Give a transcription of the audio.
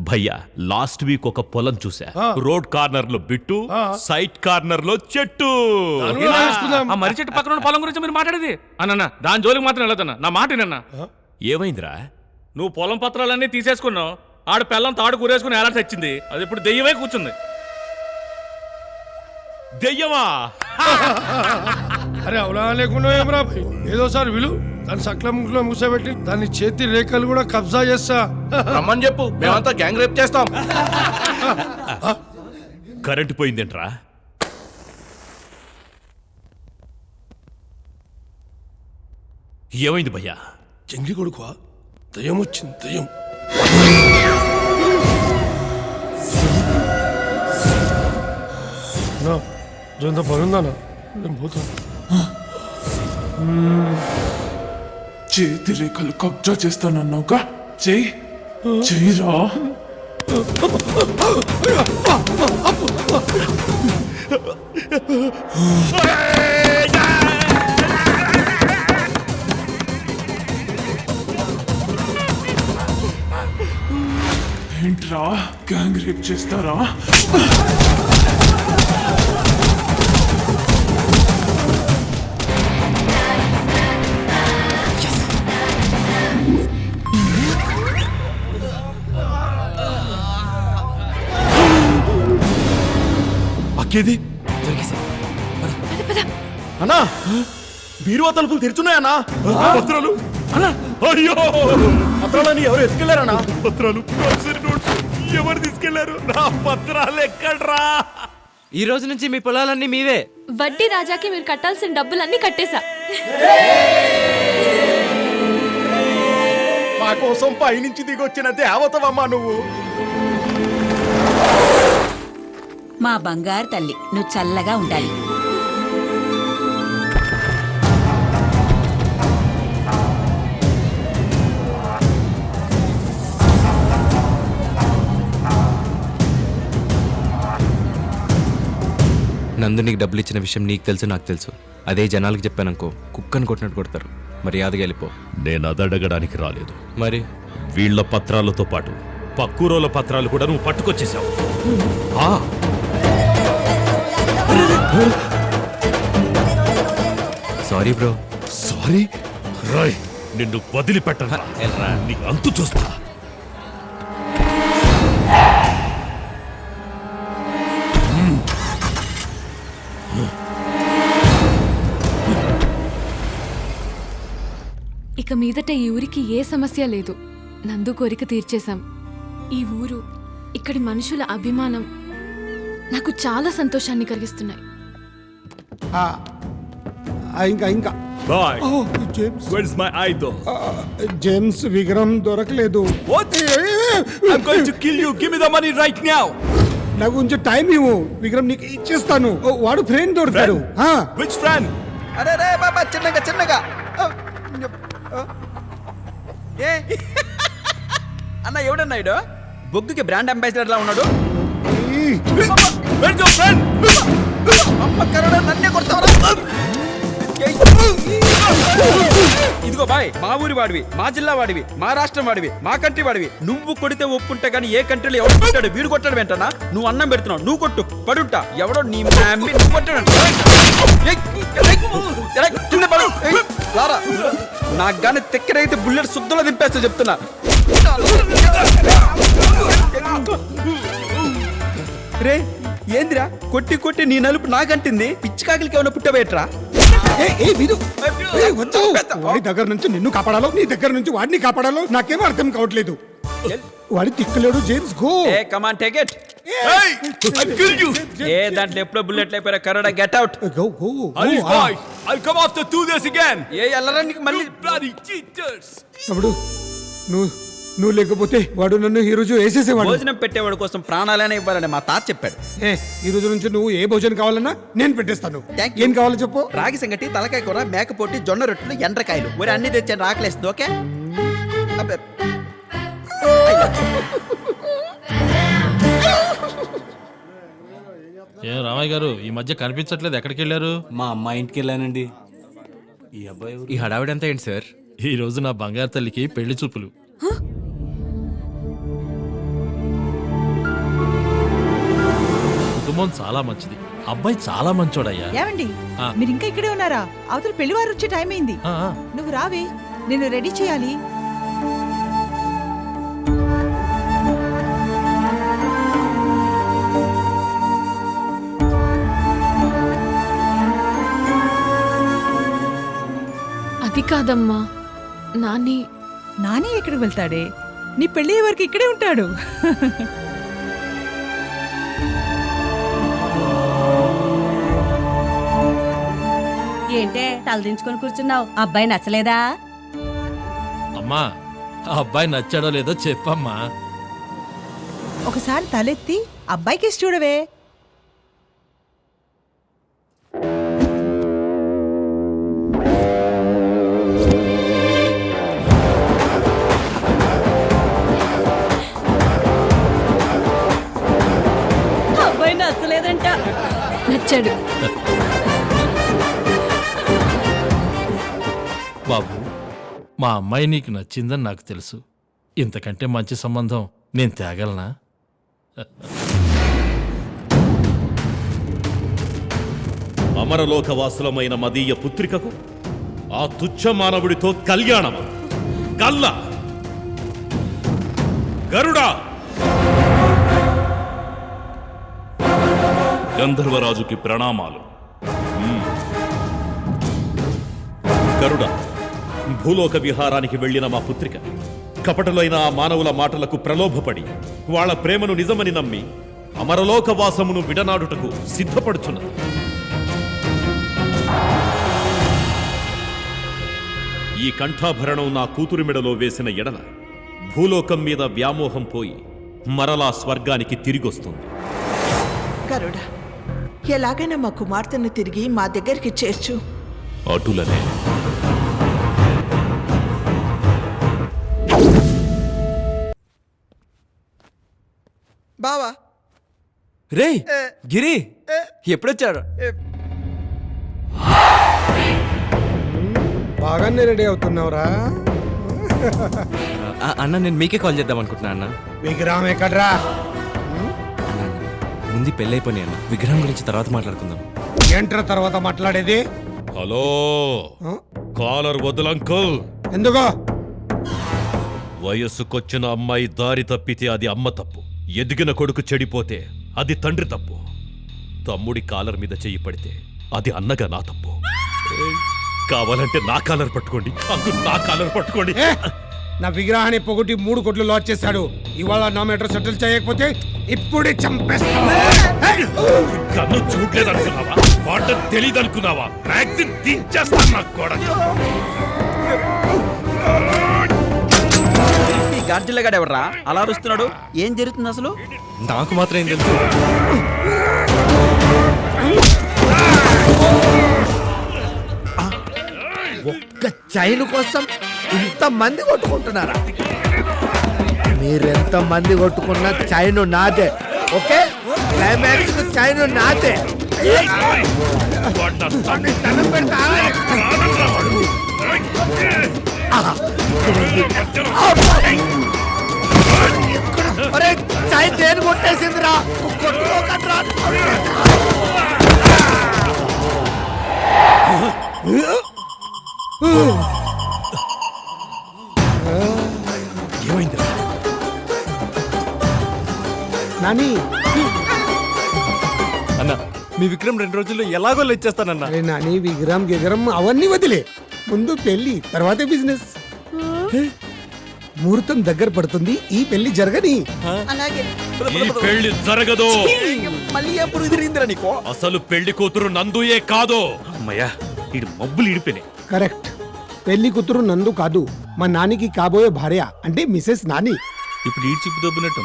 భయ్యా last week ఒక పొలం చూసా. రోడ్ కార్నర్ లో బిట్టు, సైట్ కార్నర్ లో చెట్టు. ఆ మర్రి చెట్టు పక్కన ఉన్న పొలం గురించి మీరు మాట్లాడేది అన్న. దాని జోలికి మాత్రం వెళ్ళదన్నా, నా మాట వినన్నా. ఏమైందిరా? నువ్వు పొలం పత్రాలన్నీ తీసేసుకున్నావు. ఆడ పెళ్ళం తాడు కూరేసుకుని ఎలా తెచ్చింది. అది ఇప్పుడు దెయ్యమై కూర్చుంది. దెయ్యమా? అరే అవునా లేకుండా ఏమరా ఏదోసారి విలు దాన్ని సక్లంలో మూసబెట్టి దాని చేతి రేఖలు కూడా కబ్జా చేస్తా. రమ్మని చెప్పు, మేమంతా గ్యాంగ్ రేప్ చేస్తాం. కరెంటు పోయిందేంట్రా? ఏమైంది భయ్యా? జంగి కొడుకు దయ్యం వచ్చింది, దయ్యం. జంత పనుందానా? నేను పోతాను. చేతి రేఖలు కబ్జా చేస్తానన్నావుగా, చెయ్యి చెయ్యిరా. ఏంట్రా గ్యాంగ్ రేప్ చేస్తారా? అక్కేది అన్నా, బీరువా తలుపులు తెరుచున్నాయన్నా. పత్రాలు అయ్యో, పత్రాలని ఎవరు ఎత్తుకెళ్లారన్నా? పత్రాలు ఎవరు తీసుకెళ్లారు? నా పత్రాలు ఎక్కడ్రా? ఈ రోజు నుంచి మీ పొలాలన్నీ మీవే. వడ్డీ రాజాకి మీరు కట్టాల్సిన డబ్బులన్నీ కట్టేశా. మా కోసం పైనుంచి దిగొచ్చిన దేవతవమ్మా నువ్వు. మా బంగారు తల్లి, నువ్వు చల్లగా ఉండాలి. నందు నీకు డబ్బులు ఇచ్చిన విషయం నీకు తెలుసు, నాకు తెలుసు. అదే జనాలకు చెప్పాననుకో, కుక్కని కొట్టినట్టు కొడతారు. మర్యాదగా వెళ్ళిపో. నేను అదడగడానికి రాలేదు. మరి వీళ్ల పత్రాలతో పాటు పక్కూరోల పత్రాలు కూడా నువ్వు పట్టుకొచ్చేసావు. Sorry bro. సారీ? రాయ్, నిన్ను వదిలిపెట్టను. నీ అంతు చూస్తా. ఇక మీదట ఈ ఊరికి ఏ సమస్య లేదు. నందు కోరిక తీర్చేశాం. ఈ ఊరు, ఇక్కడి మనుషుల అభిమానం నాకు చాలా సంతోషాన్ని కలిగిస్తున్నాయి. ఇంకా bye, James, where is my idol? James విగ్రహం దొరకలేదు. What? I'm going to kill you. Give me the money right now. నాకు కొంచెం టైం ఇవ్వు, విగ్రహం నీకు ఇచ్చేస్తాను. వాడు ఫ్రెండ్ దొరికాడు. Which friend? అరే రే బాబా, చిన్నగా చిన్నగా. అన్న ఎవడన్నా ఇడు? బొగ్గుకి బ్రాండ్ అంబాసిడర్ లా ఉన్నాడు. Where's your friend? అమ్మ కరోనా, నన్నే కొడతావరా? ఇదిగో బాయ్, మా ఊరి వాడివి, మా జిల్లా వాడివి, మా రాష్ట్రం వాడివి, మా కంట్రీ వాడివి. నువ్వు కొడితే ఒప్పుకుంటా కానీ ఏ కంట్రీలో ఎవడు కొట్టాడు? వీడు కొట్టాడు వెంటనా? నువ్వు అన్నం పెడుతున్నావు, నువ్వు కొట్టు, పడుంటా. ఎవడో నీ నువ్వు కొట్టాడు. నాకు గానీ తెక్కడైతే బుల్లెట్ శుద్ధంలో దింపేస్తా చెప్తున్నా. రే ఏందిరా, కొట్టి కొట్టి నీ నలుపు నాకంటింది. పిచ్చి కాకిలికి ఏమైనా పుట్టవేట్రా? వాడి దగ్గర నుంచి నిన్ను కాపాడాలో, నీ దగ్గర నుంచి వాడిని కాపాడాలో నాకేమో అర్థం కావట్లేదు. వాడి తిక్కలేడు. James go. Come on take it. ఏ దాంట్లో ఎప్పుడో బుల్లెట్లు అయిపోయారా? కరోడా get out. Go go. I'll come after 2 days again. ఏ ఎల్లరా నీకు మళ్ళీ? Bloody cheaters. తమ్ముడు, నువ్వు లేకపోతే వాడు నన్ను ఈ రోజు వేసేసేవాడు. భోజనం పెట్టేవాడు కోసం ప్రాణాలనే ఇవ్వాలని మా తాత చెప్పాడు. ఈ రోజు నుంచి నువ్వు ఏ భోజనం కావాలన్నా నేను పెట్టేస్తాను. Thank you. ఏం కావాలో చెప్పు. రాగి సంగటి, తలకాయ కూర, మేకపోటి, జొన్న రొట్టెలు, ఎండ్రకాయలు. ఒరే అన్ని తెచ్చాను, రాకలేస్తుంది. ఓకే. ఏ రామయ్య గారు, ఈ మధ్య కనిపించట్లేదు, ఎక్కడికి వెళ్ళారు? మా అమ్మాయి ఇంటికి వెళ్ళానండి. ఈ అబ్బాయి, ఈ హడావిడంతా ఏంటి సార్? ఈ రోజు నా బంగారు తల్లికి పెళ్లి చూపులు. కుటుంబం చాలా మంచిది. అబ్బాయి చాలా మంచోడయ్యా. ఏమండి ఆ. మీరు ఇంకా ఇక్కడే ఉన్నారా? అవతల పెళ్లివారు వచ్చే టైం అయింది. ఆ, ఆ. నువ్వు రావే, నేను రెడీ చేయాలి. అది కాదమ్మా, నాని నాని ఎక్కడికి వెళ్తాడే? నీ పెళ్లి వరకు ఇక్కడే ఉంటాడు. ఏంటే తలదించుకొని కూర్చున్నావు? అబ్బాయి నచ్చలేదా? అమ్మా, ఆ అబ్బాయి నచ్చాడో లేదో చెప్పమ్మా. ఒకసారి తలెత్తి అబ్బాయికి చూడవే. అబ్బాయి నచ్చలేదంట. నచ్చాడు. బాబు, మా అమ్మాయి నీకు నచ్చిందని నాకు తెలుసు. ఇంతకంటే మంచి సంబంధం నేను తేగలనా? అమరలోకవాసులమైన మదీయ పుత్రికకు ఆ తుచ్చ మానవుడితో కళ్యాణం. కల్ల గరుడా, గంధర్వరాజుకి ప్రణామాలు. గరుడ, భూలోక విహారానికి వెళ్లిన మా పుత్రిక కపటలైన ఆ మానవుల మాటలకు ప్రలోభపడి వాళ్ళ ప్రేమను నిజమని నమ్మి అమరలోక వాసమును విడనాడుటకు సిద్ధపడుచున్నది. ఈ కంఠాభరణం నా కూతురి మెడలో వేసిన ఎడల భూలోకం మీద వ్యామోహం పోయి మరలా స్వర్గానికి తిరిగొస్తుంది. గరుడ, ఎలాగైనా మా కుమార్తెను తిరిగి మా దగ్గరికి చేర్చు. అటులనే. బావా రే గిరి, ఎప్పుడొచ్చారు? బాగానే రెడీ అవుతున్నావురా. అన్న, నేను మీకే కాల్ చేద్దాం అనుకుంటున్నా అన్న. విగ్రహం ఎక్కడ్రా? అన్న, ముందు పెళ్ళి అయిపోయి అన్న, విగ్రహం గురించి తర్వాత మాట్లాడుకుందాం. ఏంట్రా తర్వాత మాట్లాడేది? హలో, కాలర్ వదులంకుల్. ఎందుకో? వయస్సుకొచ్చిన అమ్మాయి దారి తప్పితే అది అమ్మ తప్పు. ఎదిగిన కొడుకు చెడిపోతే అది తండ్రి తప్పు. తమ్ముడి కాలర్ మీద చెయ్యి పడితే అది అన్నగా నా తప్పు. కావాలంటే నా కాలర్ పట్టుకోండి అంకుల్, నా కాలర్ పట్టుకోండి. నా విగ్రహాన్ని పొగటి 3 కోట్లు లాస్ చేశాడు. ఇవాళ నా మ్యాటర్ సెటిల్ చేయకపోతే ఇప్పుడే చంపేస్తా. కన్ను చూడలేదనుకున్నావా? మాట తెలియదనుకున్నావా? మ్యాగ్జిన్ దించేస్తాను నా కొడక. ఈ గార్జిల్లగాడు ఎవర్రా అలా అరుస్తున్నాడు? ఏం జరుగుతుంది అసలు? నాకు మాత్రం ఏం తెలుసు? ఒక్క చైన్ కోసం ఇంత మంది కొట్టుకుంటున్నారా? మీరెంత మంది కొట్టుకున్నా చైన్ నాదే. ఓకే, క్లైమాక్స్ చైన్ నాదే. దండం పెడతా. అరే, చైన్ నేను కొట్టేసిందిరా. కొట్టుకోకట్రా. ఏమైంది? నాని, అన్న, మీ విక్రమ్ 2 రోజుల్లో ఎలాగో ఇచ్చేస్తానన్నా. అరే నాని, విగ్రహం అవన్నీ వదిలే. ముందు పెళ్లి, తర్వాత బిజినెస్. ముహూర్తం దగ్గర పడుతుంది, ఈ పెళ్లి జరగని. అలాగే ఈ పెళ్లి జరగదు. మళ్ళీ ఎప్పుడు ఎదిరిందిరా నీకో? అసలు పెళ్లి కూతురు నందుయే కాదు. అమ్మయ్యా, ఇడు మబ్బులు ఇడిపోయినాయి. కరెక్ట్. పెళ్లి కూతురు నందు కాదు, మా నానికి కాబోయే భార్య అంటే మిసెస్ నాని. ఇప్పుడు ఈ చిప్పు దొబ్బినట్టు